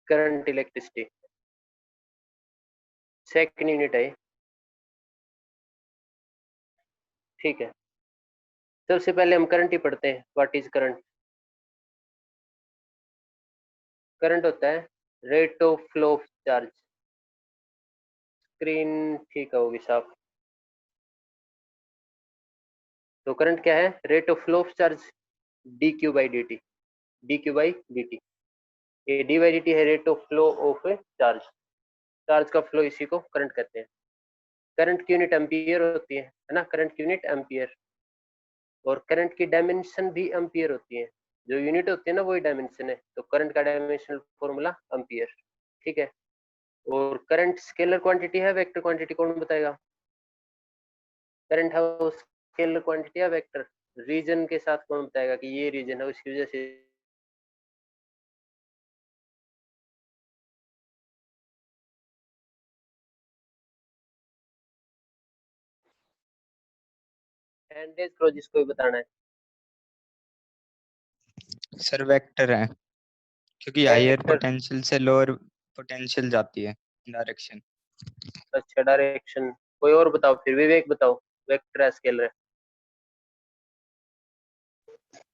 Current electricity second unit है, ठीक है। सबसे पहले हम करंट ही पढ़ते हैं। What is current? करंट होता है rate of flow of charge. Screen ठीक है, होगी साफ। तो करंट क्या है? Rate of flow of charge, D Q by D T. D Q by D T, ये डी बाई डी टी है rate of flow of charge. Charge का फ्लो, इसी को करंट कहते हैं। करंट की यूनिट एम्पियर होती है ना, करंट की यूनिट एम्पियर। और करंट की डायमेंशन भी एम्पियर होती है। जो यूनिट होती है ना, वही डायमेंशन है। तो करंट का डायमेंशनल फॉर्मूला एम्पियर, ठीक है। और करंट स्केलर क्वांटिटी है वेक्टर क्वांटिटी? कौन बताएगा? करंट है वो स्केलर क्वांटिटी है वेक्टर? रीजन के साथ कौन बताएगा कि ये रीजन है, उसकी वजह से हैंड रेज करो जिसको भी बताना है। सर वेक्टर है, क्योंकि हायर वेक्टर, पोटेंशियल से लोअर पोटेंशियल जाती है डायरेक्शन। अच्छा डायरेक्शन। कोई और बताओ फिर, विवेक बताओ। वेक्टर है स्केलर है?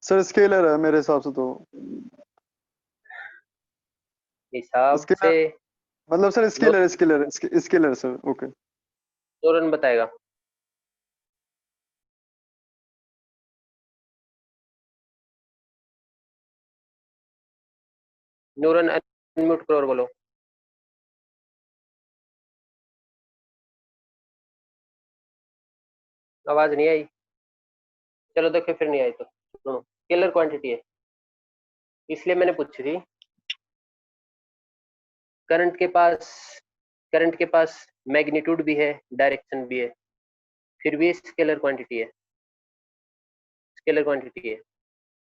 सर स्केलर है मेरे हिसाब से। तो हिसाब स्केलर से मतलब sir scalar scalar scalar sir. Okay, Nooran बताएगा। नूरन अनम्यूट करो और बोलो। आवाज नहीं आई? चलो देखो, फिर नहीं आई तो सुनो। स्केलर क्वांटिटी है, इसलिए मैंने पूछी थी। करंट के पास करंट के पास मैग्नीट्यूड भी है, डायरेक्शन भी है, फिर भी स्केलर क्वांटिटी है। स्केलर क्वांटिटी है।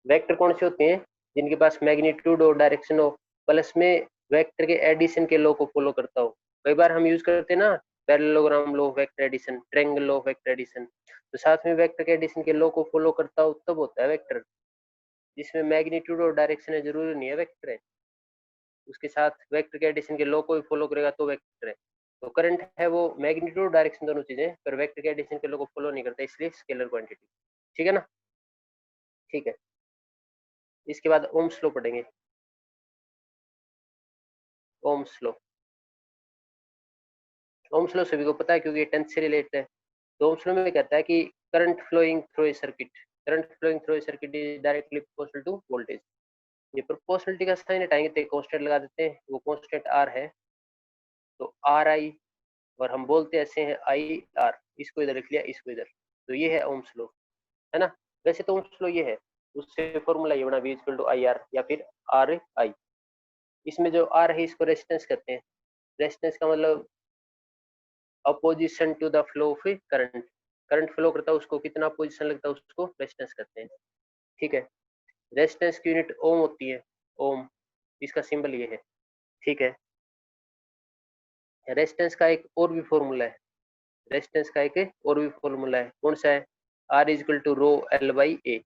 वेक्टर कौन से होते हैं? जिनके पास मैग्नीट्यूड और डायरेक्शन हो, प्लस में वेक्टर के एडिशन के लॉ को फॉलो करता हो। कई बार हम यूज करते हैं ना parallelogram law of vector addition, triangle law of vector addition. तो साथ में वेक्टर के एडिशन के लॉ को फॉलो करता हो तब होता है वेक्टर। जिसमें मैग्नीट्यूड और डायरेक्शन है, जरूरी नहीं है वेक्टर है। उसके साथ वेक्टर के एडिशन के लॉ को भी फॉलो करेगा तो वेक्टर है। तो करंट है वो मैग्नीट्यूड डायरेक्शन दोनों चीजें, पर वेक्टर के एडिशन के लॉ को फॉलो नहीं करता, इसलिए स्केलर क्वांटिटी। ठीक है ना? ठीक है। इसके बाद ओम्स लॉ पढ़ेंगे। ओम्स लॉ, ओम्स लॉ सभी को पता है क्योंकि ये 10th से रिलेटेड है। तो ओम्स लॉ में कहता है कि current flowing through a circuit, current flowing through a circuit is directly proportional to voltage. ये प्रोपोर्शनलिटी का साइन हटाएंगे तो कांस्टेंट लगा देते हैं, वो कांस्टेंट आर है। तो आर आई, और हम बोलते ऐसे हैं आई आर, इसको इधर लिख लिया, इसको इधर। तो ये है ओम्स लॉ, है ना? वैसे तो ओम्स लॉ ये है, उससे फॉर्मूला ये बना, V equal to I R या फिर आर आई। इसमें जो आर है इसको रेजिस्टेंस कहते हैं। रेजिस्टेंस का मतलब opposition to the flow of current. Current flow करता है उसको कितना अपोजिशन लगता है, उसको रेजिस्टेंस कहते हैं। ठीक है। रेजिस्टेंस की यूनिट ओम होती है, ओम, इसका सिंबल ये है। ठीक है। रेजिस्टेंस का एक और भी फॉर्मूला है, रेजिस्टेंस का एक और भी फॉर्मूला है। कौन सा है? R is equal to rho L by A.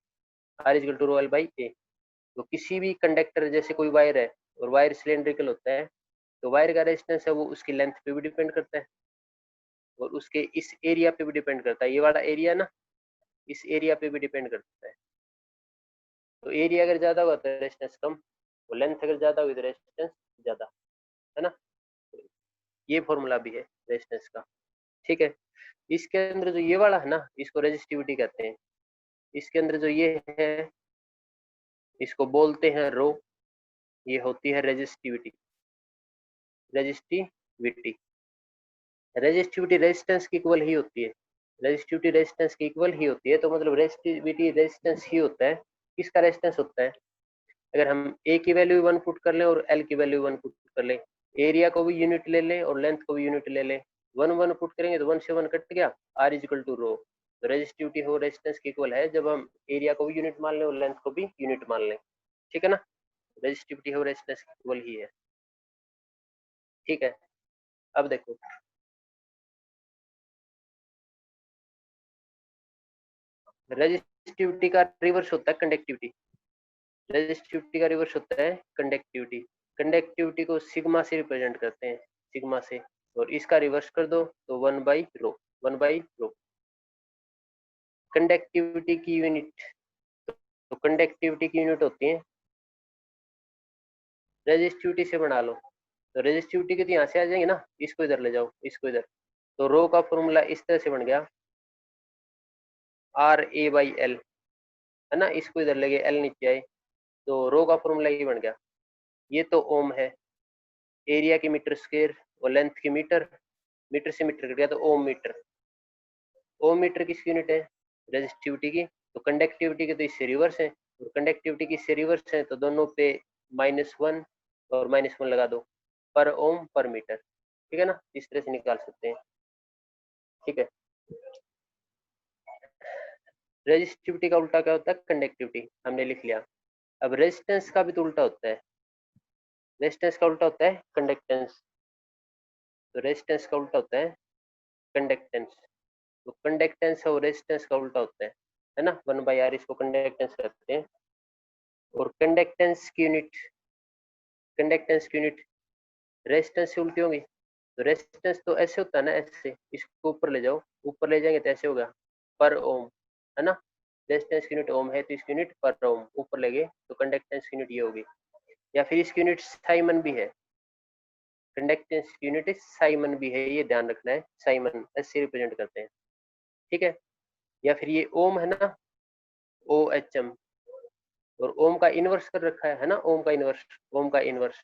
R is equal to rho L by A. तो किसी भी कंडक्टर, जैसे कोई वायर है और वायर सिलेंड्रिकल होता है, तो वायर का रेजिस्टेंस है वो उसकी लेंथ पे भी डिपेंड करता है और उसके इस एरिया पे भी डिपेंड करता है। ये वाला एरिया ना, इस एरिया पे भी डिपेंड करता है। तो एरिया अगर ज्यादा हुआ तो रेजिस्टेंस कम, और लेंथ अगर ज्यादा हुई तो रेजिस्टेंस ज्यादा, है ना? ये फॉर्मूला भी है रेजिस्टेंस का। ठीक है। इसके अंदर जो ये वाला है ना, इसको रेजिस्टिविटी कहते हैं। इसके अंदर जो ये है, इसको बोलते हैं रो। ये होती है रेजिस्टिविटी। रेजिस्टिविटी रेजिस्टिविटी रेजिस्टेंस की इक्वल ही होती है। रेजिस्टिविटी रेजिस्टेंस की इक्वल ही होती है, तो मतलब रेजिस्टिविटी रेजिस्टेंस ही होता है। किसका रेजिस्टेंस होता है? अगर हम ए की वैल्यू 1 पुट कर लें और एल की वैल्यू 1 पुट कर लें, एरिया को भी यूनिट ले लें और लेंथ को भी यूनिट ले लें, 1 1 पुट करेंगे तो 1 से 1 कट गया, आर इज इक्वल टू रो। तो रेजिस्टिविटी हो रेजिस्टेंस की इक्वल है जब हम एरिया को भी यूनिट मान लें और लेंथ को भी यूनिट मान लें। ठीक है ना? रेजिस्टिविटी हो रेजिस्टेंस की इक्वल ही है। ठीक है। अब देखो, रेजिस्टिविटी का रिवर्स होता है कंडक्टिविटी। रेजिस्टिविटी का रिवर्स होता है कंडक्टिविटी। कंडक्टिविटी को सिग्मा से रिप्रेजेंट करते हैं, सिग्मा से, और इसका रिवर्स कर दो तो 1/ρ, 1/ρ। कंडक्टिविटी की यूनिट, तो कंडक्टिविटी की यूनिट होती है, रेजिस्टिविटी से बना लो, तो रेजिस्टिविटी के तो यहाँ से आ जाएंगे ना, इसको इधर ले जाओ, इसको इधर, तो रो का फॉर्मूला इस तरह से बन गया RA/L, है ना, इसको इधर ले गए, L नीचे आए, तो रो का फॉर्मूला ये बन गया। ये तो ओम है, एरिया की मीटर स्क्वायर और लेंथ की मीटर, मीटर से मीटर कट गया तो ओम मीटर। ओम मीटर किसकी यूनिट है? रेजिस्टिविटी की। तो कंडक्टिविटी के तो इससे रिवर्स है, और कंडक्टिविटी की इससे रिवर्स है, तो दोनों पे -1 और -1 लगा दो, पर ओम पर मीटर, ठीक है ना, इस तरह से निकाल सकते हैं, ठीक है। रेजिस्टिविटी का उल्टा क्या होता है? कंडक्टिविटी, हमने लिख लिया। अब रेजिस्टेंस का भी तो उल्टा होता है, रेजिस्टेंस का उल्टा होता है कंडक्टेंस, तो रेजिस्टेंस का उल्टा होता है कंडक्टेंस, तो कंडक्टेंस और रेजिस्टेंस का उल्टा होता है ना, 1/r, इसको कंडक्टेंस कहते हैं। और कंडक्टेंस की यूनिट, कंडक्टेंस की यूनिट रेजिस्टेंस से उल्टी होगी, तो रेजिस्टेंस तो ऐसे होता है ना, ऐसे, इसको ऊपर ले जाओ, ऊपर ले जाएंगे तो ऐसे होगा, पर ओम, है ना, रेजिस्टेंस की यूनिट ओम है तो इसकी यूनिट पर ओम, ऊपर ले गए तो कंडक्टेंस की यूनिट ये होगी। या फिर इसकी यूनिट साइमन भी है, कंडक्टेंस की यूनिट साइमन भी है, ये ध्यान रखना है, साइमन ऐसे रिप्रेजेंट करते हैं, ठीक है। या फिर ये ओम है ना, OHM, और ओम का इनवर्स कर रखा है ना, ओम का इनवर्स, ओम का इनवर्स,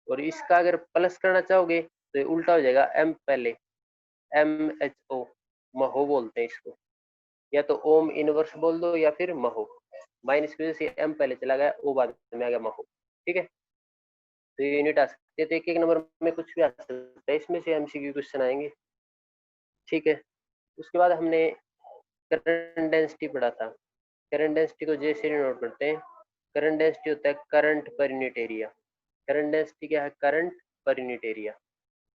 और इसका अगर प्लस करना चाहोगे तो ये उल्टा हो जाएगा, M पहले, MHO, महो बोलते हैं इसको, या तो ओम इनवर्स बोल दो या फिर महो, माइनस की वजह से M पहले चला गया, O बाद में आ गया, महो, ठीक है। तो ये यूनिट आ सकती है, तो एक एक नंबर में कुछ भी आ सकता है, इसमें से MCQ क्वेश्चन आएंगे, ठीक है। उसके बाद हमने करंट डेंसिटी पढ़ा था, करंट डेंसिटी को जैसे नोट करते हैं, करंट डेंसिटी होता है current per unit area, current density क्या है? करंट पर यूनिट एरिया,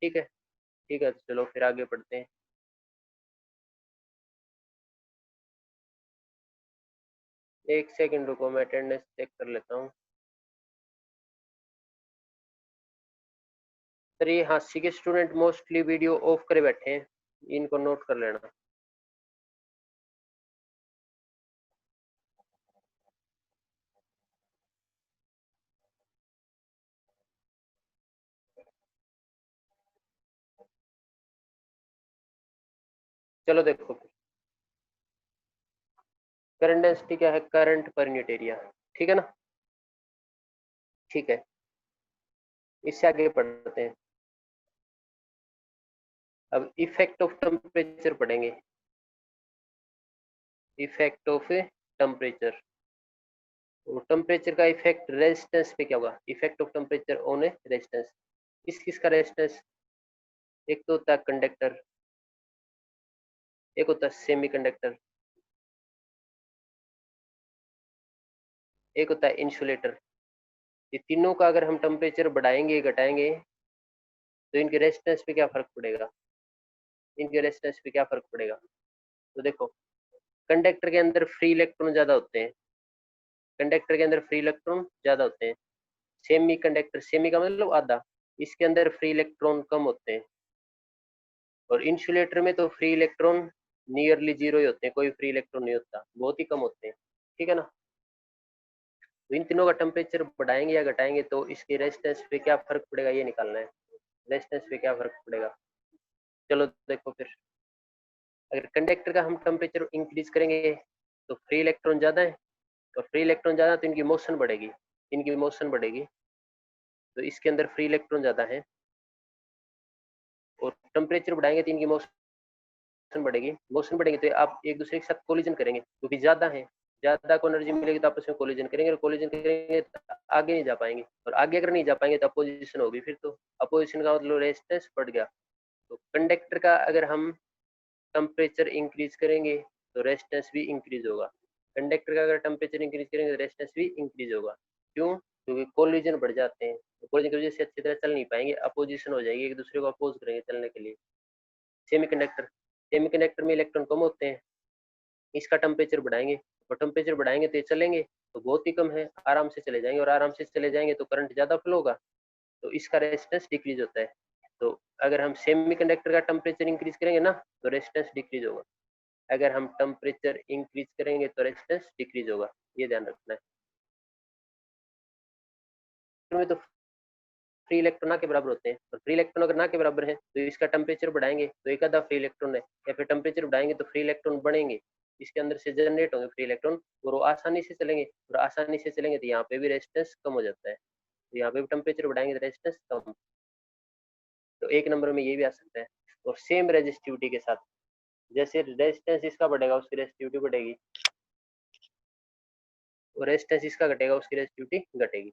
ठीक है, ठीक है। तो चलो फिर आगे पढ़ते हैं। एक सेकंड रुको, मैं अटेंडेंस चेक कर लेता हूँ। सर ये हांसी के स्टूडेंट मोस्टली वीडियो ऑफ करे बैठे हैं, इनको नोट कर लेना। चलो देखो, करंट डेंसिटी क्या है? करंट पर यूनिट एरिया, ठीक है ना, ठीक है। इससे आगे पढ़ते हैं। अब इफेक्ट ऑफ टेम्परेचर पढ़ेंगे, इफेक्ट ऑफ टेम्परेचर, और टेम्परेचर का इफेक्ट रेजिस्टेंस पे क्या होगा? Effect of temperature on A resistance, किस किस का रेजिस्टेंस? एक तो होता है कंडक्टर, एक होता है सेमी कंडक्टर, एक होता है इंसुलेटर। ये तीनों का अगर हम टेम्परेचर बढ़ाएंगे घटाएंगे तो इनके रेजिस्टेंस पे क्या फर्क पड़ेगा? इनके रेजिस्टेंस पे क्या फर्क पड़ेगा? तो देखो, कंडक्टर के अंदर फ्री इलेक्ट्रॉन ज्यादा होते हैं, कंडक्टर के अंदर फ्री इलेक्ट्रॉन ज्यादा होते हैं। सेमी कंडक्टर, सेमी का मतलब आधा, इसके अंदर फ्री इलेक्ट्रॉन कम होते हैं। और इंसुलेटर में तो फ्री इलेक्ट्रॉन नियरली जीरो ही होते हैं, कोई फ्री इलेक्ट्रॉन नहीं होता, बहुत ही कम होते हैं, ठीक है ना। तो इन तीनों का टेम्परेचर बढ़ाएंगे या घटाएंगे तो इसके रेजिस्टेंस पे क्या फर्क पड़ेगा, ये निकालना है, रेजिस्टेंस पे क्या फर्क पड़ेगा। चलो देखो फिर, अगर कंडक्टर का हम टेम्परेचर इंक्रीज करेंगे तो फ्री इलेक्ट्रॉन ज्यादा है, और फ्री इलेक्ट्रॉन ज्यादा तो इनकी मोशन बढ़ेगी, इनकी मोशन बढ़ेगी, तो इसके अंदर फ्री इलेक्ट्रॉन ज्यादा है। और टेम्परेचर बढ़ाएंगे तो इनकी मोशन बढ़ेगी, मोशन बढ़ेगी तो आप एक दूसरे के साथ कोलिजन करेंगे, क्योंकि ज्यादा है, ज्यादा को एनर्जी मिलेगी तो आपस में कोलिजन करेंगे, और कोलिजन करेंगे तो आगे नहीं जा पाएंगे, और आगे अगर नहीं जा पाएंगे तो अपोजिशन होगी, फिर तो अपोजिशन का मतलब रेजिस्टेंस बढ़ गया। तो कंडक्टर का अगर हम टेम्परेचर इंक्रीज करेंगे तो रेजिस्टेंस भी इंक्रीज होगा, कंडक्टर का अगर टेम्परेचर इंक्रीज करेंगे तो रेजिस्टेंस भी इंक्रीज होगा। क्यों? क्योंकि कोलिजन बढ़ जाते हैं, तो कोलिजन की वजह से अच्छी तरह चल नहीं पाएंगे, अपोजिशन हो जाएगी, एक दूसरे को अपोज करेंगे चलने के लिए। सेमीकंडक्टर, सेमीकंडक्टर में इलेक्ट्रॉन कम होते हैं, इसका टेम्परेचर बढ़ाएंगे और टेम्परेचर बढ़ाएंगे तो ये चलेंगे तो बहुत ही कम है, आराम से चले जाएंगे, और आराम से चले जाएंगे तो करंट ज़्यादा फ्लो होगा, तो इसका रेजिस्टेंस डिक्रीज होता है। तो अगर हम सेमीकंडक्टर का टेम्परेचर इंक्रीज करेंगे ना तो रेजिस्टेंस डिक्रीज होगा, अगर हम टेम्परेचर इंक्रीज करेंगे तो रेजिस्टेंस डिक्रीज होगा, ये ध्यान रखना है। में तो फ्री इलेक्ट्रॉन ना के बराबर होते हैं, और फ्री इलेक्ट्रॉन अगर ना के बराबर है तो इसका टेम्परेचर बढ़ाएंगे तो एक आधा फ्री इलेक्ट्रॉन है, या फिर टेम्परेचर बढ़ाएंगे तो फ्री इलेक्ट्रॉन बढ़ेंगे, इसके अंदर से जनरेट होंगे फ्री इलेक्ट्रॉन, और वो आसानी से चलेंगे, और आसानी से चलेंगे तो यहाँ पे भी रेजिस्टेंस कम हो जाता है, तो यहाँ पे भी टेम्परेचर बढ़ाएंगे तो रेजिस्टेंस कम, तो एक नंबर में ये भी आ सकता है। और सेम रेजिस्टिविटी के साथ जैसे रेजिस्टेंस इसका बढ़ेगा उसकी रेजिस्टिविटी बढ़ेगी, और रेजिस्टेंस इसका घटेगा उसकी रेजिस्टिविटी घटेगी।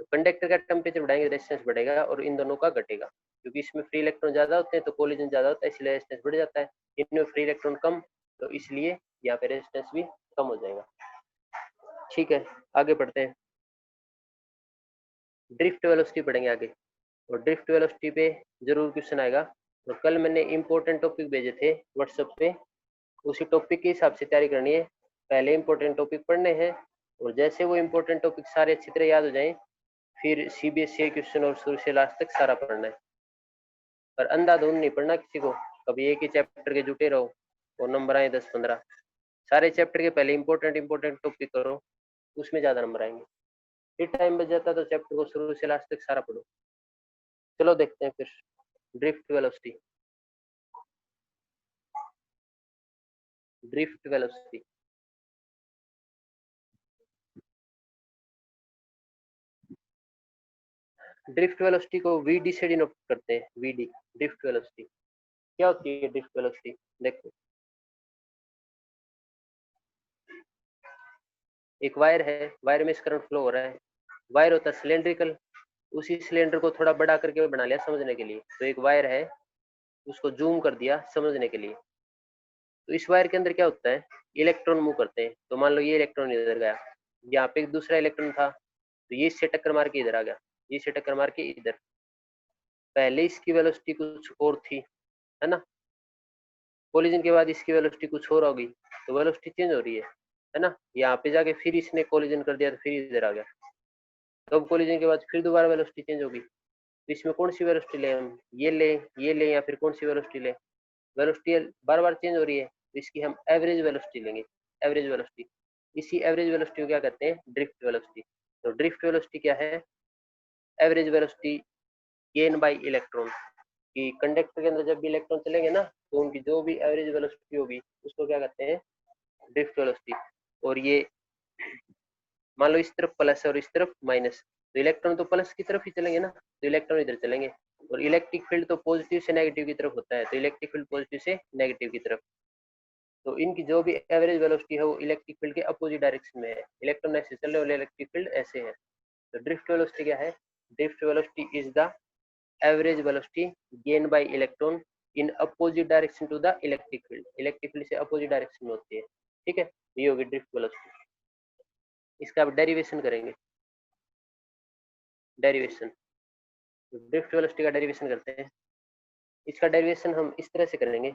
तो कंडक्टर का टेम्परेचर बढ़ाएंगे रेजिस्टेंस बढ़ेगा, और इन दोनों का घटेगा, क्योंकि इसमें फ्री इलेक्ट्रॉन ज्यादा होते हैं तो कोलिजन ज्यादा होता है, इसलिए रेजिस्टेंस बढ़ जाता है, इनमें फ्री इलेक्ट्रॉन कम, तो इसलिए यहाँ पे रेजिस्टेंस भी कम हो जाएगा। ठीक है, आगे बढ़ते हैं, ड्रिफ्ट वेलोसिटी पढ़ेंगे आगे, और ड्रिफ्ट वेलोसिटी पे जरूर क्वेश्चन आएगा, तो कल मैंने इंपॉर्टेंट टॉपिक भेजे थे व्हाट्सएप पे, उसी टॉपिक के हिसाब से तैयारी करनी है, पहले इंपॉर्टेंट टॉपिक पढ़ने हैं, और जैसे वो इंपॉर्टेंट टॉपिक सारे अच्छी तरह याद हो जाएं फिर सीबीएसई क्वेश्चन और शुरू से लास्ट तक सारा पढ़ना है, पर अंधाधुंध नहीं पढ़ना किसी को, कभी एक ही चैप्टर के जुटे रहो और नंबर आए 10-15, सारे चैप्टर के पहले इंपॉर्टेंट टॉपिक करो, उसमें ज्यादा नंबर आएंगे, फिर टाइम बच जाता तो चैप्टर को शुरू से लास्ट तक सारा पढ़ो। चलो देखते हैं फिर drift velocity, drift velocity drift velocity को वीडी से डिनोट करते हैं, वीडी ड्रिफ्ट वेलोसिटी। क्या होती है ड्रिफ्ट वेलोसिटी, देखो एक वायर है, वायर में करंट फ्लो हो रहा है, वायर होता है सिलेंड्रिकल, उसी सिलेंडर को थोड़ा बड़ा करके बना लिया समझने के लिए, तो एक वायर है उसको जूम कर दिया समझने के लिए, तो इस वायर के अंदर क्या होता है, इलेक्ट्रॉन मूव करते हैं, तो मान लो ये इलेक्ट्रॉन इधर गया, यहाँ पे एक दूसरा इलेक्ट्रॉन था तो ये इससे टक्कर मार के इधर आ गया, ये इससे टक्कर मार के इधर, पहले इसकी वेलोसिटी कुछ और थी, है ना, कोलिजन के बाद इसकी वेलोसिटी कुछ और होगी, तो वेलोसिटी चेंज हो रही है ना, यहाँ पे जाके फिर इसने कोलिजन कर दिया तो फिर इधर आ गया, तो अब कोलिजन के बाद फिर दोबारा वेलोसिटी चेंज होगी, तो इसमें कौन सी वेलोसिटी ले हम, ये ले या फिर कौन सी वेलोसिटी ले, वेलोसिटी बार बार चेंज हो रही है तो इसकी हम एवरेज वेलोसिटी लेंगे, एवरेज वेलोसिटी, इसी एवरेज वेलोसिटी को क्या कहते हैं, ड्रिफ्ट वेलोसिटी। तो ड्रिफ्ट वेलोसिटी क्या है, average velocity gain by electron, कि कंडक्टर के अंदर जब भी इलेक्ट्रॉन चलेंगे ना तो उनकी जो भी एवरेज वेलोसिटी होगी उसको क्या कहते हैं, ड्रिफ्ट वेलोसिटी। और ये मान लो इस तरफ प्लस है और इस तरफ माइनस, तो इलेक्ट्रॉन तो प्लस की तरफ ही चलेंगे ना, तो इलेक्ट्रॉन इधर चलेंगे, और इलेक्ट्रिक फील्ड तो पॉजिटिव से नेगेटिव की तरफ होता है, तो इलेक्ट्रिक फील्ड पॉजिटिव से नेगेटिव की तरफ, तो इनकी जो भी एवरेज वेलोसिटी है वो इलेक्ट्रिक फील्ड के अपोजिट डायरेक्शन में है, इलेक्ट्रॉन ऐसे चल रहे और इलेक्ट्रिक फील्ड ऐसे है, तो ड्रिफ्ट वेलोसिटी क्या है, drift velocity is the average velocity gain by electron in opposite direction to the electric field से अपोजिट डायरेक्शन में होती है, ठीक है, ये होगी ड्रिफ्ट वेलोसिटी। इसका अब डेरिवेशन करेंगे, डेरिवेशन, ड्रिफ्ट वेलोसिटी का डेरिवेशन करते हैं, इसका डेरिवेशन हम इस तरह से करेंगे,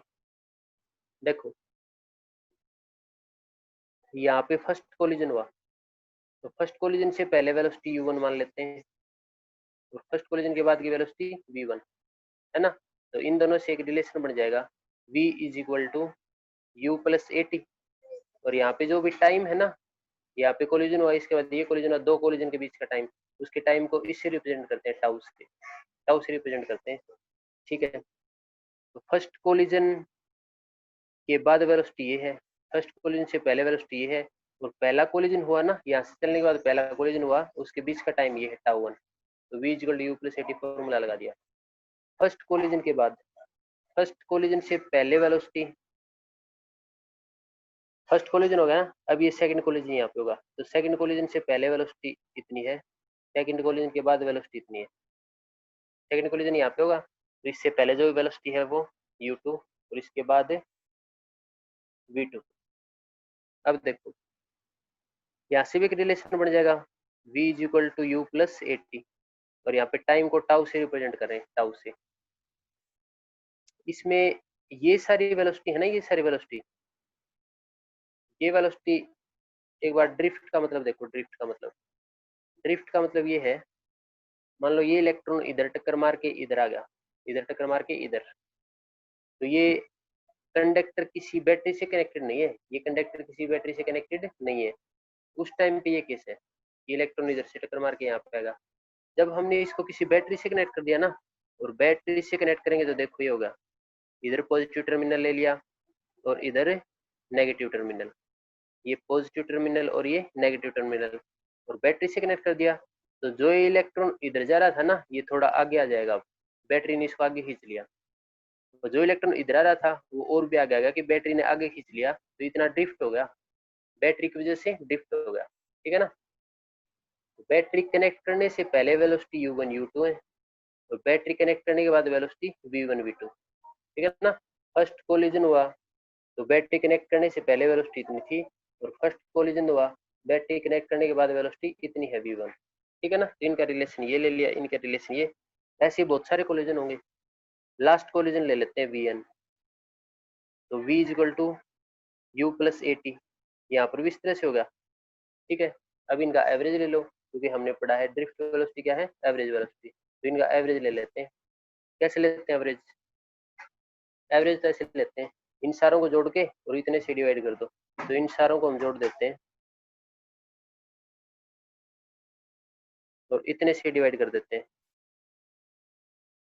देखो यहाँ पे फर्स्ट कोलिजन हुआ, तो फर्स्ट कोलिजन से पहले वेलोसिटी u1 मान लेते हैं, और फर्स्ट कोलिजन के बाद की वेलोसिटी v1, है ना, तो इन दोनों से एक रिलेशन बन जाएगा v is equal to u plus a t, और यहाँ पे जो भी टाइम है ना, यहाँ पे कोलिजन हुआ इसके बाद ये कोलिजन हुआ, दो कोलिजन के बीच का टाइम, उसके टाइम को इससे रिप्रेजेंट करते हैं, टाउ से रिप्रेजेंट करते हैं, ठीक है, तो फर्स्ट कोलिजन के बाद वेलोसिटी ये है, फर्स्ट कोलिजन से पहले वेलोसिटी ये है, और पहला कोलिजन हुआ ना, यहाँ से चलने के बाद पहला कोलिजन हुआ उसके बीच का टाइम ये है टाउ1, तो v equal to u plus a t formula लगा दिया। फर्स्ट कोलिजन के बाद, फर्स्ट कोलिजन से पहले वेलोसिटी, फर्स्ट कोलिजन हो गया ना, अब ये सेकंड कोलिजन यहाँ पे होगा, तो सेकंड कोलिजन से पहले वेलोसिटी इतनी है, सेकंड कोलिजन के बाद वेलोसिटी इतनी है, सेकंड कोलिजन यहाँ पे होगा, तो इससे पहले जो वेलोसिटी है वो u2 और इसके बाद v2। अब देखो यहाँ से भी एक रिलेशन बन जाएगा v is equal to u plus a t, और यहाँ पे टाइम को टाउ से रिप्रेजेंट करें, टाउ से, इसमें ये सारी वेलोसिटी है ना, ये सारी वेलोसिटी, ये वेलोसिटी एक बार ड्रिफ्ट का मतलब देखो। ड्रिफ्ट का मतलब ये है, मान लो ये इलेक्ट्रॉन इधर टक्कर मार के इधर आ गया, इधर टक्कर मार के इधर, तो ये कंडक्टर किसी बैटरी से कनेक्टेड नहीं है, ये कंडक्टर किसी बैटरी से कनेक्टेड नहीं है। उस टाइम पे ये केस है, ये इलेक्ट्रॉन इधर से टक्कर मार के यहाँ पे आएगा। जब हमने इसको किसी बैटरी से कनेक्ट कर दिया ना, और बैटरी से कनेक्ट करेंगे तो देखो ये होगा, इधर पॉजिटिव टर्मिनल ले लिया और इधर नेगेटिव टर्मिनल, ये पॉजिटिव टर्मिनल और ये नेगेटिव टर्मिनल, और बैटरी से कनेक्ट कर दिया, तो जो ये इलेक्ट्रॉन इधर जा रहा था ना, ये थोड़ा आगे आ जाएगा। अब बैटरी ने इसको आगे खींच लिया, तो जो इलेक्ट्रॉन इधर आ रहा था वो और भी आगे आ गया कि बैटरी ने आगे खींच लिया, तो इतना ड्रिफ्ट हो गया, बैटरी की वजह से ड्रिफ्ट हो गया। ठीक है ना। तो बैटरी कनेक्ट करने से पहले वेलोसिटी u1 u2 है, और बैटरी कनेक्ट करने के बाद वेलोसिटी v1 v2। ठीक है ना। फर्स्ट कोलिजन हुआ तो बैटरी कनेक्ट करने से पहले वेलोसिटी इतनी थी, और फर्स्ट कोलिजन हुआ बैटरी कनेक्ट करने के बाद वेलोसिटी इतनी है v1। ठीक है ना। तो इनका रिलेशन ये ले लिया, इनका रिलेशन ये, ऐसे बहुत सारे कोलिजन होंगे। लास्ट कोलिजन ले लेते हैं vn, तो v is equal to u plus a t, यहाँ पर भी इस तरह से होगा। ठीक है। अब इनका एवरेज ले लो, क्योंकि हमने पढ़ा है ड्रिफ्ट वेलोसिटी क्या है, एवरेज वेलोसिटी। तो इनका एवरेज ले लेते हैं। कैसे लेते हैं एवरेज? एवरेज तो ऐसे लेते हैं, इन सारों को जोड़ के और इतने से डिवाइड कर दो। तो इन सारों को हम जोड़ देते हैं और इतने से डिवाइड कर देते हैं,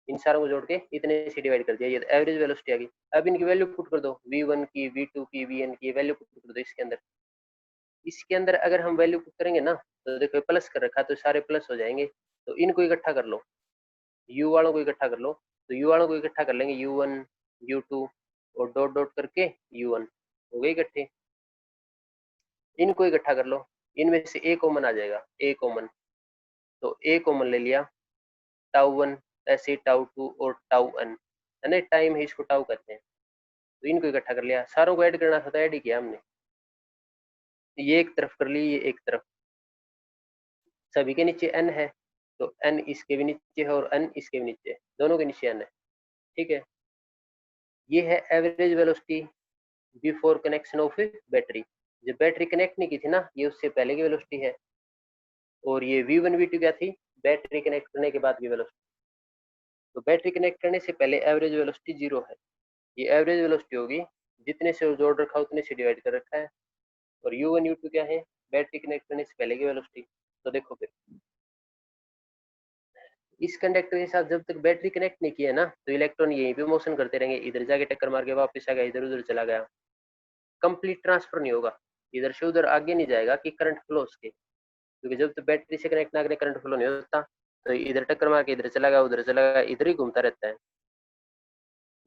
इन सारों को जोड़ के इतने से डिवाइड कर दिया, ये एवरेज वेलोसिटी आ गई। अब इनकी वैल्यू पुट कर दो, v1 की, v2 की, vn की वैल्यू पुट कर दो इसके अंदर। इसके अंदर अगर हम वैल्यू पुट करेंगे ना, तो देखो प्लस कर रखा, तो सारे प्लस हो जाएंगे। तो इनको इकट्ठा कर लो, u वालों को इकट्ठा कर लो, तो u वालों को इकट्ठा कर लेंगे, u1 u2 और डॉट डॉट करके u1 हो गए इकट्ठे। इनको इकट्ठा कर लो, इनमें से ए कॉमन आ जाएगा, ए कॉमन, तो ए कॉमन ले लिया, टाउ वन, ऐसे टाउ टू और टाउ एन, है ना, टाइम है इसको टाउ कहते हैं। तो इनको इकट्ठा कर लिया, सारों को ऐड करना था तो ऐड ही किया हमने। ये एक तरफ कर ली, ये एक तरफ, सभी के नीचे n है, तो n इसके भी नीचे है और n इसके भी नीचे है, दोनों के नीचे n है। ठीक है। ये है average velocity before connection of battery. जब बैटरी कनेक्ट नहीं की थी ना, ये उससे पहले की वेलोसिटी है। और ये v1 v2 क्या थी, बैटरी कनेक्ट करने के बाद की वेलोसिटी। तो बैटरी कनेक्ट करने से पहले एवरेज वेलोसिटी 0 है, ये एवरेज वेलोसिटी होगी, जितने से जोड़ रखा उतने से डिवाइड कर रखा है। और u1 u2 क्या है, बैटरी कनेक्ट करने से पहले की वेलोसिटी। तो देखो फिर इस कंडक्टर के साथ जब तक बैटरी कनेक्ट नहीं किया ना, तो इलेक्ट्रॉन यहीं पे मोशन करते रहेंगे, इधर जाके टक्कर मार के वापस आ गया, इधर उधर चला गया, कंप्लीट ट्रांसफर नहीं होगा, इधर से उधर आगे नहीं जाएगा कि करंट फ्लो उसके, क्योंकि जब तक बैटरी से कनेक्ट ना करें करंट फ्लो नहीं होता। तो इधर टक्कर मार के इधर चला गया, उधर चला गया, इधर ही घूमता रहता है।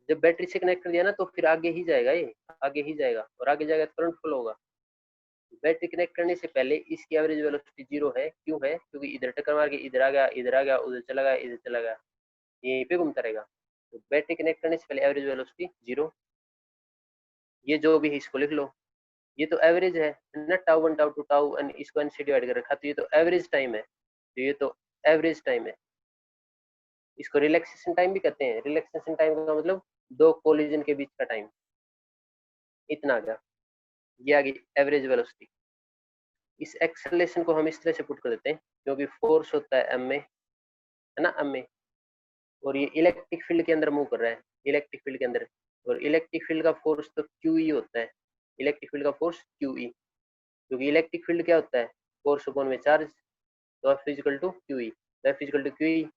जब बैटरी से कनेक्ट कर दिया ना, तो फिर आगे ही जाएगा, ये आगे ही जाएगा, और आगे जाएगा तो करंट फ्लो होगा। बैटरी कनेक्ट करने से पहले इसकी एवरेज वेलोसिटी 0 है, क्यों है, क्योंकि इधर टक्कर मार के इधर आ गया, इधर आ गया, उधर चला गया, इधर चला गया, यहीं पे घूमता रहेगा। तो बैटरी कनेक्ट करने से पहले एवरेज वेलोसिटी 0। ये जो भी है इसको लिख लो, ये तो एवरेज है ना, tau one tau two tau n, इसको एन से डिवाइड कर रखा, तो ये तो एवरेज टाइम है, तो ये तो एवरेज टाइम है। इसको रिलैक्सेशन टाइम भी कहते हैं। रिलैक्सेशन टाइम का मतलब दो कोलिजन के बीच का टाइम, इतना आ गया, ये आ गई एवरेज वेलोसिटी। इस एक्सेलरेशन को हम इस तरह से पुट कर देते हैं, क्योंकि फोर्स होता है एम में, है ना, एम में, और ये इलेक्ट्रिक फील्ड के अंदर मूव कर रहा है, इलेक्ट्रिक फील्ड के अंदर, और इलेक्ट्रिक फील्ड का फोर्स तो क्यू ई होता है, इलेक्ट्रिक फील्ड का फोर्स क्यू ई, क्योंकि इलेक्ट्रिक फील्ड क्या होता है, फोर्स अपॉन में चार्ज, तो F equal to q E, F equal to q E.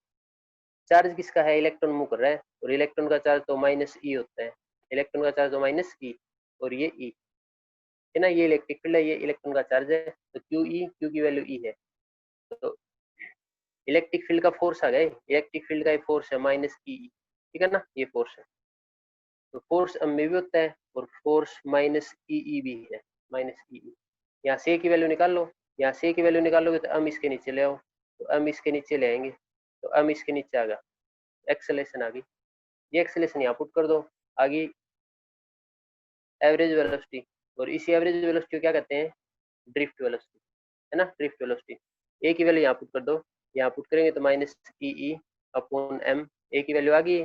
Charge किसका है, इलेक्ट्रॉन मूव कर रहा है, और इलेक्ट्रॉन का चार्ज तो माइनस ई होता है, इलेक्ट्रॉन का चार्ज तो माइनस ई, और ये ई है ना, ये इलेक्ट्रिक फील्ड है, ये इलेक्ट्रॉन का चार्ज है, तो क्यू ई, क्यू की वैल्यू ई है। तो इलेक्ट्रिक फील्ड का फोर्स आ गया, इलेक्ट्रिक फील्ड का फोर्स है माइनस ई, ठीक है ना, ये फोर्स है। तो फोर्स एम में भी होता है, और फोर्स माइनस ई भी है, माइनस ई। यहाँ से की वैल्यू निकाल लो, यहाँ से की वैल्यू निकालोगे तो एम इसके नीचे ले आओ, तो एम इसके नीचे ले आएंगे, तो एम इसके नीचे आ गया, एक्सेलेरेशन आ गई। ये एक्सेलेरेशन यहाँ पुट कर दो, आ गई एवरेज वेलोसिटी। और इसी एवरेज वेलोसिटी को क्या कहते हैं, ड्रिफ्ट वेलोसिटी, है ना, ड्रिफ्ट वेलोसिटी। ए की वैल्यू यहाँ पुट कर दो, यहाँ पुट करेंगे तो माइनस ई अपॉन एम, ए की वैल्यू आ गई,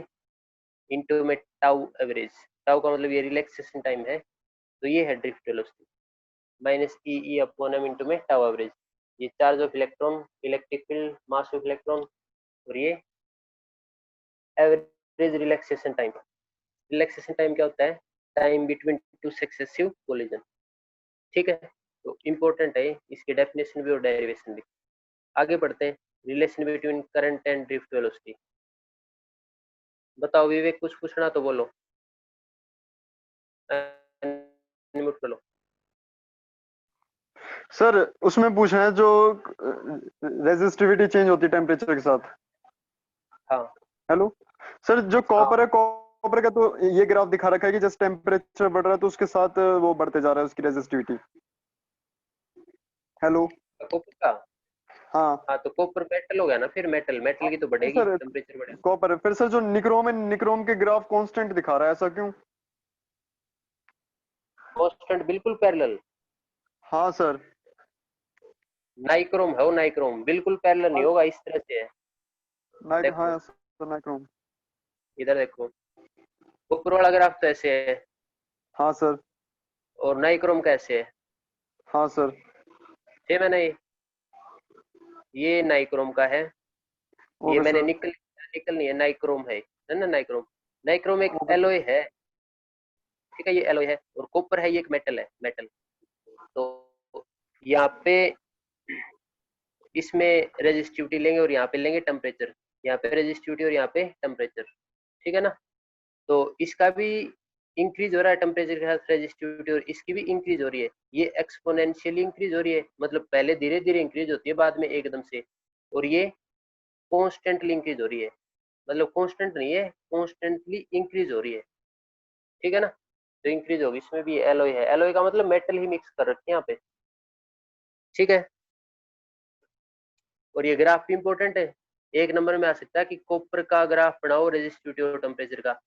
इंटू में टाउ एवरेज, टाउ का मतलब ये रिलैक्सेशन टाइम है, तो ये है drift velocity. Minus e upon m into में टाउ एवरेज। ये charge of electron, electric field, mass of electron, और ये average relaxation time. Relaxation time क्या होता है? Time between two successive collision. ठीक है, तो इम्पोर्टेंट है, इसकी डेफिनेशन भी और डेरिवेशन भी। आगे बढ़ते हैं, relation between current and drift velocity. बताओ विवेक, कुछ पूछना तो बोलो, अनम्यूट कर लो। सर उसमें पूछा है जो रेजिस्टिविटी चेंज होती है टेम्परेचर के साथ। हाँ हेलो सर, जो हाँ, कॉपर है, कॉपर का तो ये ग्राफ दिखा रखा है कि जैसे टेम्परेचर बढ़ रहा है तो उसके साथ वो बढ़ते जा रहा है उसकी रेजिस्टिविटी। हेलो। कॉपर का, हाँ हाँ तो कॉपर मेटल हो गया ना, फिर मेटल, मेटल की तो बढ़ेगी, सर, टेम्परेचर बढ़ेगा। कॉपर है। फिर सर जो निक्रोम है, निक्रोम के ग्राफ कांस्टेंट दिखा रहा है, ऐसा क्यों? कांस्टेंट बिल्कुल पैरेलल। हाँ सर। नाइक्रोम है वो, नाइक्रोम बिल्कुल पैरेलल नहीं होगा, इस तरह से है। नाइट, देखो हाँ सर, नाइक्रोम। इधर देखो, कॉपर वाला ग्राफ तो ऐसे है, हाँ सर। और नाइक्रोम कैसे है, हाँ सर। सेम है नहीं? ये नाइक्रोम का है, ये ओके मैंने सर। निकल, निकल नहीं है, नाइक्रोम है ना नाइक्रोम। नाइक्रोम एक ओके सर। एलोय है, ठीक है, ये एलोय है, और कॉपर है, ये एक मेटल है, मेटल। तो यहाँ पे इसमें रेजिस्टिविटी लेंगे और यहाँ पे लेंगे टेम्परेचर, यहाँ पे रेजिस्टिविटी और यहाँ पे टेम्परेचर, ठीक है ना? तो इसका भी इंक्रीज हो रहा है टेम्परेचर के साथ रेजिस्टिविटी, और इसकी भी इंक्रीज हो रही है। ये एक्सपोनेंशियली इंक्रीज हो रही है, मतलब पहले धीरे धीरे इंक्रीज होती है, बाद में एकदम से, और ये कॉन्स्टेंटली इंक्रीज हो रही है, मतलब कॉन्स्टेंट नहीं है, कॉन्स्टेंटली इंक्रीज हो रही है, ठीक है ना? तो इंक्रीज होगी, इसमें भी एलोय है, एलोय का मतलब मेटल ही मिक्स कर रखे हैं यहाँ पे, ठीक है। और ये ग्राफ भी इंपॉर्टेंट है, एक नंबर में आ सकता है कि कॉपर का ग्राफ बनाओ रेजिस्टिविटी और टेम्परेचर का,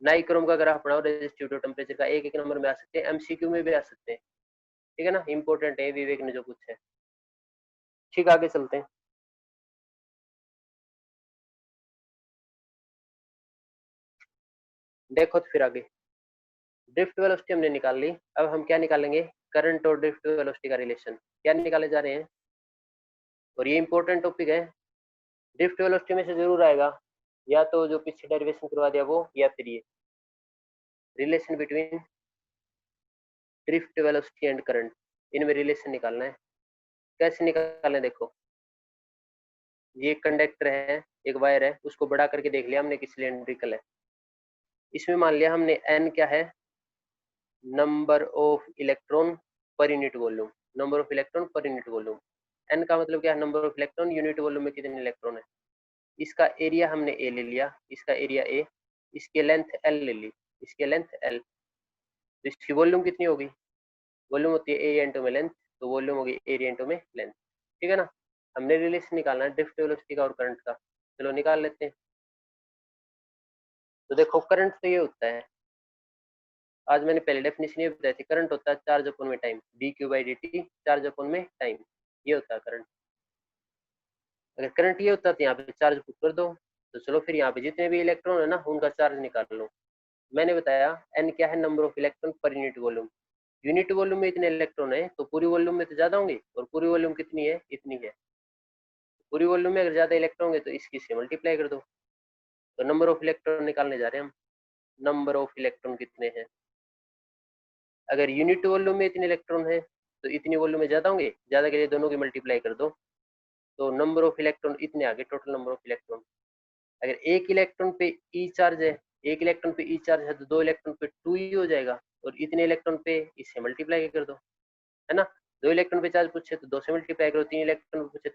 नाइक्रोम का ग्राफ बनाओ रेजिस्टिविटी और टेम्परेचर का, एक एक नंबर में आ सकते हैं, एमसीक्यू में भी आ सकते हैं, ठीक है ना? इंपॉर्टेंट है विवेक ने जो पूछा है। ठीक, आगे चलते हैं। देखो तो फिर आगे, ड्रिफ्ट वेलोसिटी हमने निकाल ली, अब हम क्या निकालेंगे? करंट और ड्रिफ्ट वेलोसिटी का रिलेशन क्या निकाले जा रहे हैं, और ये इंपॉर्टेंट टॉपिक है। ड्रिफ्ट वेलोसिटी में से जरूर आएगा, या तो जो पीछे डेरिवेशन करवा दिया वो, या फिर ये relation between drift velocity and current, इनमें रिलेशन निकालना है। कैसे निकालें? देखो, ये कंडक्टर है, एक वायर है, उसको बड़ा करके देख लिया हमने कि सिलेंड्रिकल है। इसमें मान लिया हमने n क्या है? Number of electron per unit volume, number of electron per unit volume. n का मतलब क्या है? Number of electron unit volume में कितने इलेक्ट्रॉन है। इसका एरिया हमने a ले लिया, इसका एरिया a, इसकी लेंथ l ले ली, इसकी लेंथ l, तो इसकी वॉल्यूम कितनी होगी? वॉल्यूम होती है एरिया इंटू में लेंथ, तो वॉल्यूम होगी एरिया इंटू में लेंथ, ठीक है ना? हमने रिलेशन निकालना है ड्रिफ्ट वेलोसिटी का और करंट का, चलो निकाल लेते हैं। तो देखो, करंट तो ये होता है, आज मैंने पहले डेफिनेशन ये बताई थी, करंट होता है चार्ज अपन में time, D Q by D T, charge अपन में टाइम, ये होता है करंट। अगर करंट ये होता है तो यहाँ पे चार्ज पुट कर दो, तो चलो फिर यहाँ पे जितने भी इलेक्ट्रॉन है ना उनका चार्ज निकाल लो। मैंने बताया एन क्या है? Number of electron per unit volume. Unit volume में इतने इलेक्ट्रॉन है तो पूरी वॉल्यूम में तो ज्यादा होंगे, और पूरी वॉल्यूम कितनी है? इतनी है। पूरी वॉल्यूम में अगर ज्यादा इलेक्ट्रॉन होंगे तो इसकी से मल्टीप्लाई कर दो, तो नंबर ऑफ इलेक्ट्रॉन निकालने जा रहे हैं हम। नंबर ऑफ इलेक्ट्रॉन कितने हैं? अगर यूनिट वॉल्यूम में इतने इलेक्ट्रॉन है तो इतनी वॉल्यूम में ज्यादा होंगे, ज्यादा के लिए दोनों की मल्टीप्लाई कर दो, तो नंबर ऑफ इलेक्ट्रॉन इतने आगे, टोटल नंबर ऑफ इलेक्ट्रॉन। अगर एक इलेक्ट्रॉन पे ई चार्ज है, एक इलेक्ट्रॉन पे ई चार्ज है तो दो इलेक्ट्रॉन पे टू ई हो जाएगा, और इतने इलेक्ट्रॉन पे इससे मल्टीप्लाई कर दो, है ना? दो इलेक्ट्रॉन पे चार्ज पूछे तो दो से मल्टीप्लाई करो, तीन इलेक्ट्रॉन पे पूछे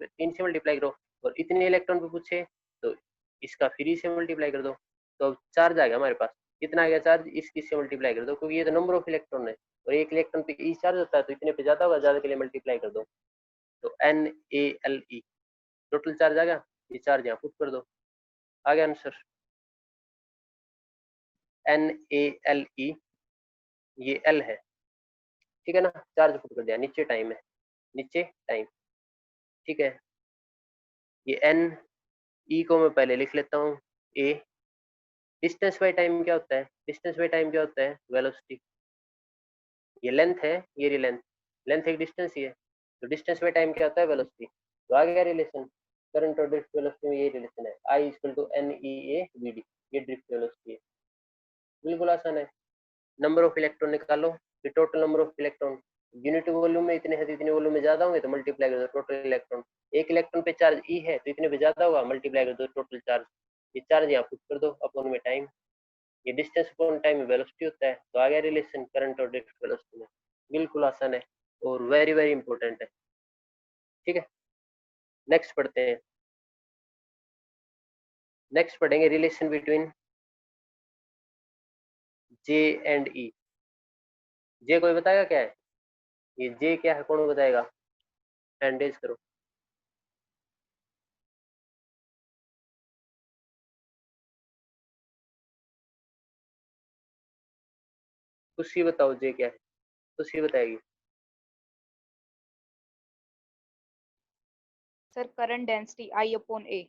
तीन से मल्टीप्लाई करो, और इतने इलेक्ट्रॉन पे पूछे तो इसका फ्री से मल्टीप्लाई कर दो, तो अब चार्ज आ गया हमारे पास। कितना आ गया चार्ज? इसकी से मल्टीप्लाई कर दो, क्योंकि ये तो नंबर ऑफ इलेक्ट्रॉन है, और एक इलेक्ट्रॉन पे ई चार्ज होता है तो इतने पे ज्यादा होगा, ज्यादा के लिए मल्टीप्लाई कर दो, तो N A L E, total charge आ गया। ये चार्ज यहाँ पुट कर दो, आ गया answer, N A L E, ये एल है, ठीक है ना? चार्ज पुट कर दिया, नीचे टाइम है, नीचे टाइम, ठीक है। ये एन ई को मैं पहले लिख लेता हूँ, ए। डिस्टेंस बाय टाइम क्या होता है? डिस्टेंस बाय टाइम क्या होता है? वेलोसिटी। ये लेंथ है, ये लेंथ, लेंथ एक डिस्टेंस ही है, तो डिस्टेंस में टाइम क्या होता है, वेलोसिटी। तो आ गया रिलेशन, करंट और ड्रिफ्ट वेलोसिटी में ये रिलेशन है, I = NEA VD, ये ड्रिफ्ट वेलोसिटी है। बिल्कुल आसान है। नंबर ऑफ इलेक्ट्रॉन निकालो, कि total number of electron unit volume में इतने हैं तो इतने वॉल्यूम में ज्यादा होंगे, तो मल्टीप्लाई कर दो टोटल इलेक्ट्रॉन। एक इलेक्ट्रॉन पे चार्ज ई है तो इतने पे ज्यादा होगा, मल्टीप्लाई कर दो टोटल चार्ज। ये चार्ज यहाँ पुट कर दो अपॉन में टाइम, ये डिस्टेंस अपॉन टाइम में वेलोसिटी होता है। तो आ गया रिलेशन करंट और ड्रिफ्ट वेलोसिटी में। बिल्कुल आसान है और वेरी वेरी इंपॉर्टेंट है। ठीक है, नेक्स्ट पढ़ते हैं। नेक्स्ट पढ़ेंगे रिलेशन बिटवीन जे एंड ई। जे कोई बताएगा क्या है, ये जे क्या है, कौन बताएगा, हैंड रेज करो। खुशी बताओ जे क्या है, खुशी बताएगी। Sir current density I/A।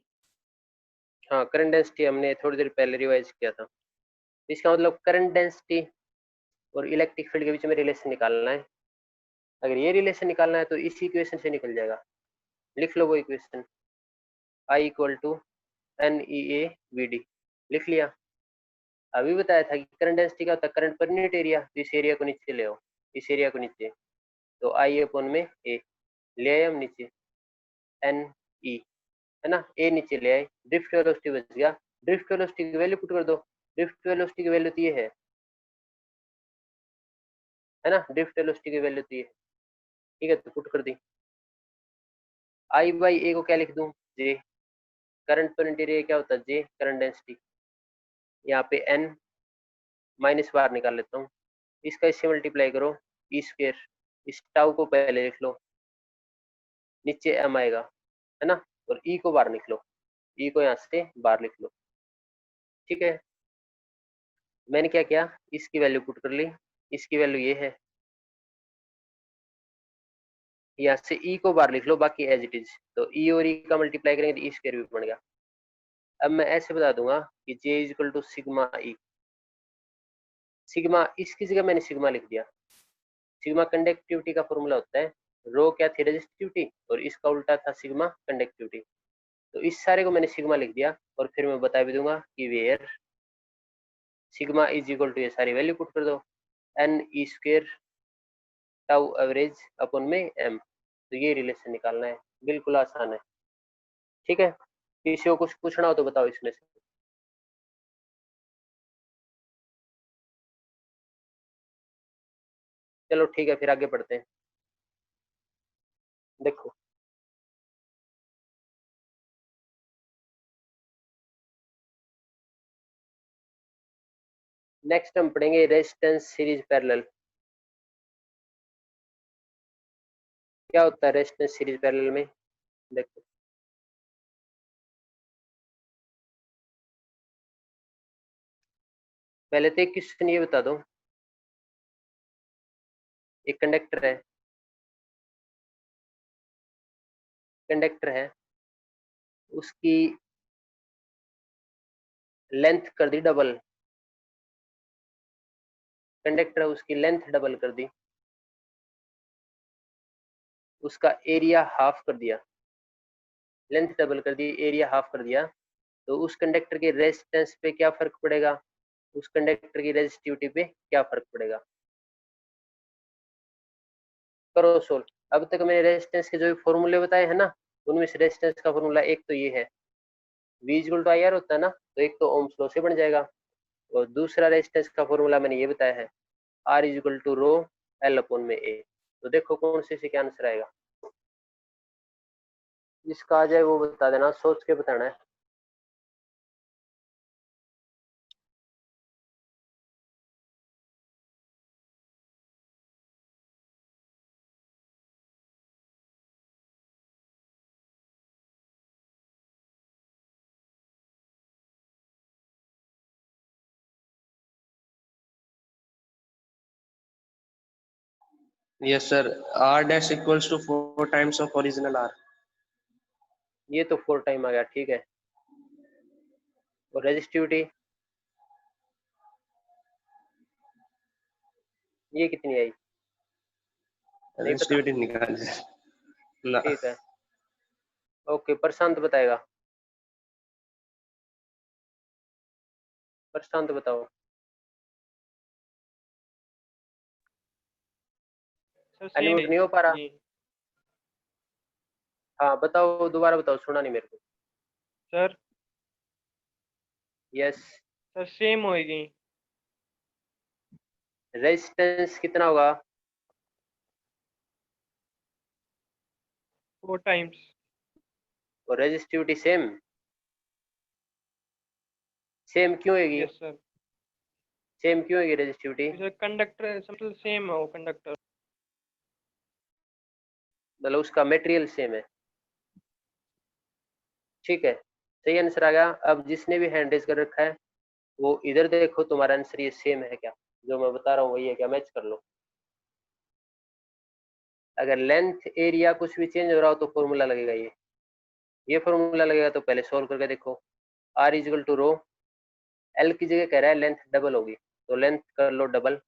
हाँ, करंट डेंसिटी हमने थोड़ी देर पहले रिवाइज किया था। इसका मतलब करंट डेंसिटी और इलेक्ट्रिक फील्ड के बीच में रिलेशन निकालना है। अगर ये रिलेशन निकालना है तो इस इक्वेशन से निकल जाएगा। लिख लो वो इक्वेशन, I = NEA VD, लिख लिया। अभी बताया था कि करंट डेंसिटी क्या होता है, करंट पर यूनिट एरिया। तो इस एरिया को नीचे ले आओ, इस एरिया को नीचे, तो I/A ले आए हम नीचे, NE है ना, ए नीचे ले आए, ड्रिफ्ट वेलोसिटी बच गया। ड्रिफ्ट वेलोसिटी की वैल्यू पुट कर दो, ड्रिफ्ट वेलोसिटी की वैल्यू तो ये है ना, ड्रिफ्ट वेलोसिटी की वैल्यू तो ये है। ठीक है, तो पुट कर दी। I/A को क्या लिख दूं, जे। करंट पर यूनिट एरिया क्या होता है, जे करंट डेंसिटी। यहाँ पे N माइनस बार निकाल लेता हूँ, इसका इससे मल्टीप्लाई करो, E²। इस टाउ को पहले लिख लो, नीचे M आएगा है ना, और E को बाहर निकलो, E को यहाँ से बाहर लिख लो। ठीक है, मैंने क्या किया, इसकी वैल्यू पुट कर ली, इसकी वैल्यू ये है, यहाँ से E को बाहर लिख लो, बाकी एज इट इज। तो E और E का मल्टीप्लाई करेंगे तो E² भी बन गया। अब मैं ऐसे बता दूंगा कि J = सिग्मा E। सिग्मा, इसकी जगह मैंने सिग्मा लिख दिया। सिग्मा कंडक्टिविटी का फॉर्मूला होता है, रो क्या थी, रेजिस्टिविटी, और इसका उल्टा था सिग्मा कंडक्टिविटी। तो इस सारे को मैंने सिग्मा लिख दिया, और फिर मैं बता भी दूंगा कि वेयर सिग्मा = ये सारी वैल्यू पुट कर दो, NE² टाउ एवरेज अपॉन में M। तो ये रिलेशन निकालना है, बिल्कुल आसान है। ठीक है, किसी को कुछ पूछना हो तो बताओ इसमें से। चलो ठीक है, फिर आगे बढ़ते हैं। देखो नेक्स्ट हम पढ़ेंगे रेजिस्टेंस सीरीज पैरेलल। क्या होता है रेजिस्टेंस सीरीज पैरेलल में, देखो पहले तो एक क्वेश्चन ये बता दो, एक कंडक्टर है, उसकी लेंथ कर दी डबल, कंडक्टर है उसकी लेंथ डबल कर दी, उसका एरिया हाफ कर दिया, लेंथ डबल कर दी, एरिया हाफ कर दिया, तो उस कंडक्टर के रेजिस्टेंस पे क्या फर्क पड़ेगा, उस कंडक्टर की रेजिस्टिविटी पे क्या फर्क पड़ेगा। करो सोल्व। अब तक मैंने रेजिस्टेंस के जो भी फॉर्मूले बताए हैं ना, उनमें से रेजिस्टेंस का फॉर्मूला एक तो ये है, V = IR होता है ना, तो एक तो ओम्स लॉ से बन जाएगा, और दूसरा रेजिस्टेंस का फॉर्मूला मैंने ये बताया है, R = रो L अपॉन में A। तो देखो कौन से क्या आंसर आएगा, जिसका आ जाए वो बता देना, सोच के बताना है। Yes, sir. R dash equals to 4 times of original R. ये तो 4 टाइम आ गया, ठीक है। और रेजिस्टिविटी ये कितनी आई, नहीं पता? रेजिस्टिविटी निकाल ना। ठीक है, ओके। प्रशांत बताएगा। प्रशांत बताओ। सर सेम अनम्यूट नहीं हो पा रहा। जी हाँ बताओ, दोबारा बताओ, सुना नहीं मेरे को। सर। यस। सर सेम होएगी। रेजिस्टेंस कितना होगा? 4 टाइम्स। और रेजिस्टिविटी सेम? सेम क्यों होगी? Yes sir. सेम क्यों होगी रेजिस्टिविटी? सर कंडक्टर मतलब सेम है वो कंडक्टर। मतलब उसका मटेरियल सेम है। ठीक है, सही आंसर आ गया। अब जिसने भी हैंड रेज कर रखा है वो इधर देखो, तुम्हारा आंसर ये सेम है क्या? जो मैं बता रहा हूँ वही है क्या? मैच कर लो। अगर लेंथ एरिया कुछ भी चेंज हो रहा हो तो फॉर्मूला लगेगा ये फॉर्मूला लगेगा। तो पहले सोल्व करके देखो। R equal to rho, L की जगह कह रहा है लेंथ डबल होगी, तो लेंथ कर लो डबल।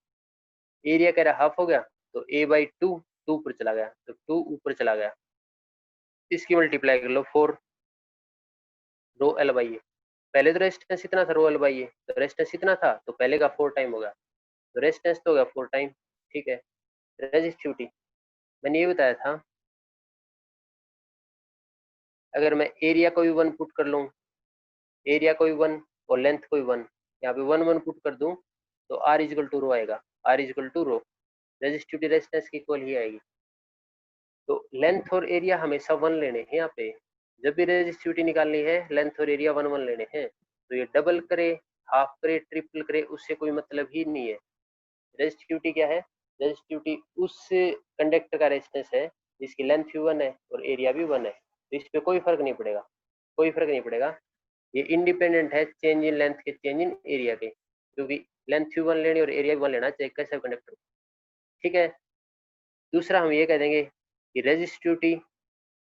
एरिया कह रहा है हाफ हो गया, तो ए बाई टू, टू ऊपर चला गया तो टू ऊपर चला गया। इसकी मल्टीप्लाई कर लो 4 रो एल बाई ए। पहले तो रेजिस्टेंस इतना था, रो एल बाई ए, तो रेजिस्टेंस इतना था तो पहले का 4 टाइम होगा, तो रेजिस्टेंस तो हो गया 4 टाइम। ठीक है, रेजिस्टिविटी मैंने ये बताया था, अगर मैं एरिया को भी 1 पुट कर लूँ, एरिया को भी 1 और लेंथ को भी 1, यहाँ पे 1 1 पुट कर दूं तो आर इजिकल टू रो आएगा। R equal to rho, resistivity resistance की इक्वल ही आएगी। तो लेंथ और एरिया हमेशा 1 लेने हैं। यहाँ पे जब भी रेजिस्टिविटी निकालनी है लेंथ और एरिया 1 1 लेने हैं। तो ये डबल करे, हाफ करे, ट्रिपल करे, उससे कोई मतलब ही नहीं है। रेजिस्टिविटी क्या है? रेजिस्टिविटी उस कंडक्टर का रेजिस्टेंस है जिसकी लेंथ भी 1 है और एरिया भी 1 है, तो इस पे कोई फर्क नहीं पड़ेगा, कोई फर्क नहीं पड़ेगा। ये इंडिपेंडेंट है चेंज इन लेंथ के, चेंज इन एरिया के, क्योंकि लेंथ भी 1 लेनी और एरिया भी 1 लेना चाहिए कैसे कंडक्टर। ठीक है, दूसरा हम ये कह देंगे कि रेजिस्टिविटी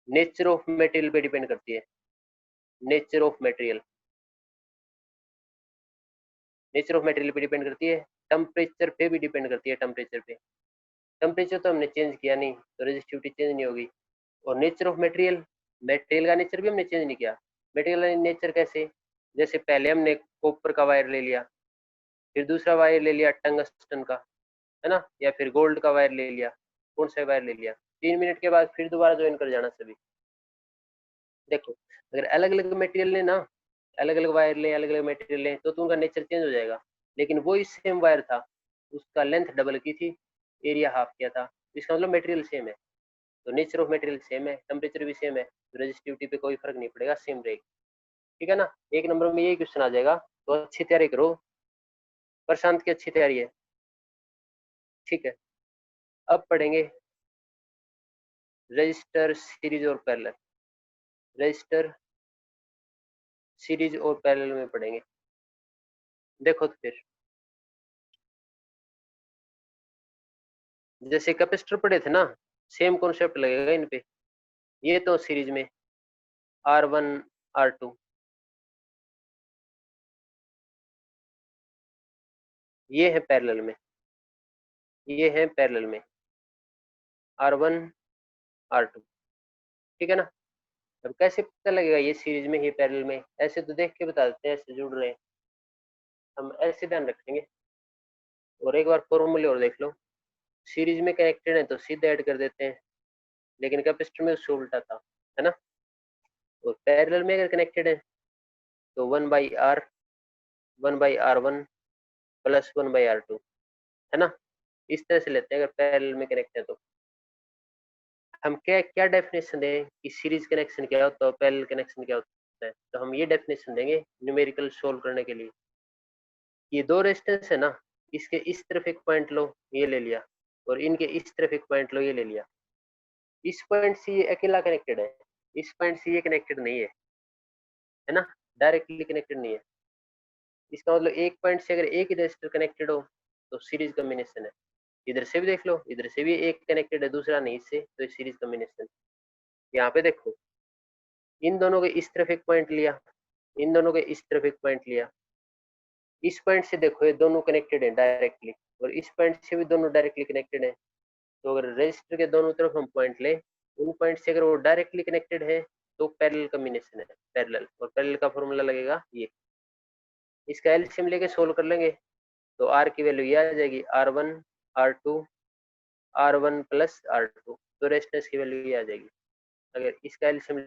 नेचर ऑफ मटेरियल पे डिपेंड करती है। Nature of material, nature of material पे डिपेंड करती है। टेम्परेचर पे भी डिपेंड करती है। टेम्परेचर पे, टेम्परेचर तो हमने चेंज किया नहीं तो रेजिस्टिविटी चेंज नहीं होगी। और नेचर ऑफ मटेरियल, मटेरियल का नेचर भी हमने चेंज नहीं किया। मटेरियल का नेचर कैसे? जैसे पहले हमने कॉपर का वायर ले लिया, फिर दूसरा वायर ले लिया टंगस्टन का, है ना, या फिर गोल्ड का वायर ले लिया, कौन सा वायर ले लिया, 3 मिनट के बाद फिर दोबारा ज्वाइन कर जाना सभी। देखो, अगर अलग अलग मटेरियल लें ना, अलग अलग वायर लें, अलग अलग मटेरियल लें, तो उनका नेचर चेंज हो जाएगा। लेकिन वो इस सेम वायर था, उसका लेंथ डबल की थी, एरिया हाफ किया था, इसका मतलब मटेरियल सेम है। तो नेचर ऑफ मटेरियल सेम है, टेम्परेचर भी सेम है, तो रेजिस्टिविटी पे कोई फर्क नहीं पड़ेगा, सेम रहेगी। ठीक है ना, 1 नंबर में यही क्वेश्चन आ जाएगा। तो अच्छी तैयारी करो, प्रशांत की अच्छी तैयारी है। ठीक है, अब पढ़ेंगे रजिस्टर, सीरीज और पैरेलल। रजिस्टर, सीरीज और पैरेलल में पढ़ेंगे। देखो तो फिर जैसे कैपेसिटर पढ़े थे ना, सेम कॉन्सेप्ट लगेगा इन पे। ये तो सीरीज में R1 R2, ये है पैरेलल में, ये है पैरेलल में R1 R2। ठीक है ना। अब कैसे पता लगेगा ये सीरीज में ये पैरेलल में? ऐसे तो देख के बता देते हैं, ऐसे जुड़ रहे हैं, हम ऐसे ध्यान रखेंगे। और एक बार फॉर्मूले और देख लो, सीरीज में कनेक्टेड है तो सीधे ऐड कर देते हैं, लेकिन कैपेसिटर में उससे उल्टा था, है ना। और पैरेलल में अगर कनेक्टेड है तो 1/R, 1/R1 प्लस 1/R2, है ना। इस तरह से लेते हैं अगर पैरेलल में कनेक्ट है तो। हम क्या क्या डेफिनेशन दें कि सीरीज कनेक्शन क्या होता है, पैरेलल कनेक्शन क्या होता है? तो हम ये डेफिनेशन देंगे न्यूमेरिकल सोल्व करने के लिए। ये दो रेजिस्टेंस है ना, इसके इस तरफ एक पॉइंट लो, ये ले लिया, और इनके इस तरफ एक पॉइंट लो, ये ले लिया। इस पॉइंट से ये अकेला कनेक्टेड है, इस पॉइंट से ये कनेक्टेड नहीं है ना, डायरेक्टली कनेक्टेड नहीं है। इसका मतलब एक पॉइंट से अगर एक ही रेजिस्टर कनेक्टेड हो तो सीरीज कॉम्बिनेशन है। इधर से भी देख लो, इधर से भी एक कनेक्टेड है, दूसरा नहीं इससे, तो सीरीज कॉम्बिनेशन। यहाँ पे देखो, इन दोनों के इस तरफ एक पॉइंट लिया, इन दोनों के इस तरफ एक पॉइंट लिया, इस पॉइंट से देखो ये दोनों कनेक्टेड है डायरेक्टली, और इस पॉइंट से भी दोनों डायरेक्टली कनेक्टेड है। तो अगर रेजिस्टर के दोनों तरफ हम पॉइंट लें, उन पॉइंट से अगर वो डायरेक्टली कनेक्टेड है तो पैरेलल कॉम्बिनेशन है, पैरेलल, और पैरेलल का फॉर्मूला लगेगा ये। इसका एलसीएम लेके सोल्व कर लेंगे तो आर की वैल्यू ये आ जाएगी R1 R2 R1 plus R2, तो रेजिस्टेंस की वैल्यू ये आ जाएगी। अगर इसका एलसीएम